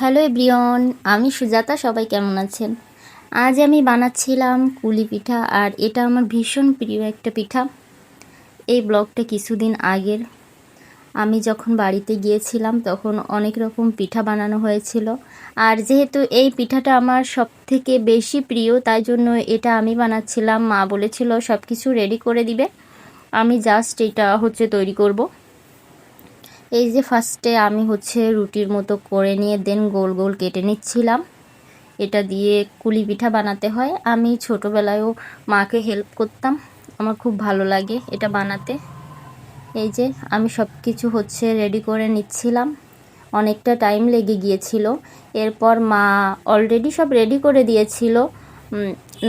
Hello everyone, আমি সুজাতা। সবাই কেমন আছেন? আজ আমি বানাচ্ছিলাম কুলি পিঠা, আর এটা আমার ভীষণ প্রিয় একটা পিঠা। এই ব্লগটা কিছুদিন আগের। আমি যখন বাড়িতে গিয়েছিলাম তখন অনেক রকম পিঠা বানানো হয়েছিল, আর যেহেতু এই পিঠাটা আমার সব থেকে বেশি প্রিয় তাই জন্য এটা আমি বানাচ্ছিলাম। মা বলেছিল সব কিছু রেডি করে দিবে, আমি জাস্ট এটা তৈরি করব। এই যে ফার্স্টে আমি রুটির মতো করে নিয়ে দেন গোল গোল কেটে নিচ্ছিলাম। এটা দিয়ে কুলি পিঠা বানাতে হয়। আমি ছোটোবেলায়ও মাকে হেল্প করতাম, আমার খুব ভালো লাগে এটা বানাতে। এই যে আমি সব কিছু রেডি করে নিচ্ছিলাম, অনেকটা টাইম লেগে গিয়েছিল। এরপর মা অলরেডি সব রেডি করে দিয়েছিল,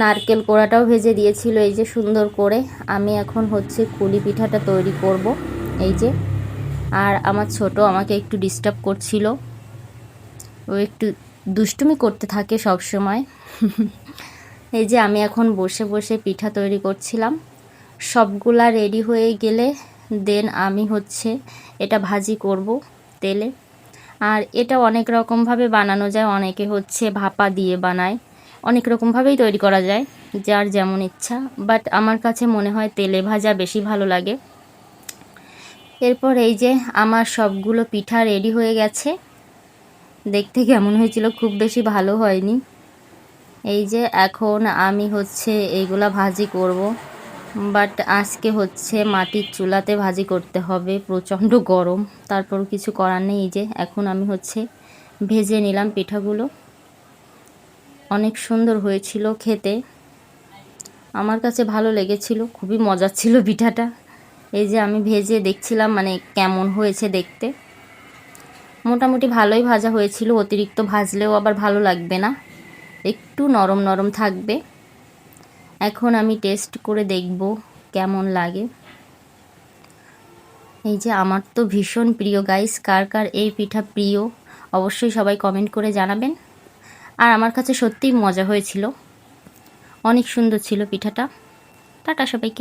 নারকেল কোড়াটাও ভেজে দিয়েছিল। এই যে সুন্দর করে আমি এখন কুলি পিঠাটা তৈরি করব। এই যে, আর আমার ছোট আমাকে একটু ডিস্টার্ব করছিল, ও একটু দুষ্টুমি করতে থাকে সব সময়। এই যে আমি এখন বসে বসে পিঠা তৈরি করছিলাম। সবগুলা রেডি হয়ে গেলে দেন আমি এটা ভাজি করব তেলে। আর এটা অনেক রকমভাবে বানানো যায়, অনেকে ভাপা দিয়ে বানায়, অনেক রকমভাবেই তৈরি করা যায়, যার যেমন ইচ্ছা। বাট আমার কাছে মনে হয় তেলে ভাজা বেশি ভালো লাগে। এরপর এই যে আমার সবগুলো পিঠা রেডি হয়ে গেছে। দেখতে কেমন হয়েছিল, খুব বেশি ভালো হয়নি। এই যে এখন আমি এইগুলা ভাজি করব, বাট আজকে মাটির চুলাতে ভাজি করতে হবে, প্রচণ্ড গরম, তারপর কিছু করার নেই। এই যে এখন আমি ভেজে নিলাম পিঠাগুলো। অনেক সুন্দর হয়েছিল খেতে, আমার কাছে ভালো লেগেছিল, খুবই মজার ছিল পিঠাটা। এই যে আমি ভেজে দেখছিলাম মানে কেমন হয়েছে দেখতে। মোটামুটি ভালোই ভাজা হয়েছিল, অতিরিক্ত ভাজলেও আবার ভালো লাগবে না, একটু নরম নরম থাকবে। এখন আমি টেস্ট করে দেখব কেমন লাগে। এই যে আমার তো ভীষণ প্রিয় গাইস, কার কার এই পিঠা প্রিয় অবশ্যই সবাই কমেন্ট করে জানাবেন। আর আমার কাছে সত্যিই মজা হয়েছিল, অনেক সুন্দর ছিল পিঠাটা। টাটা সবাইকে।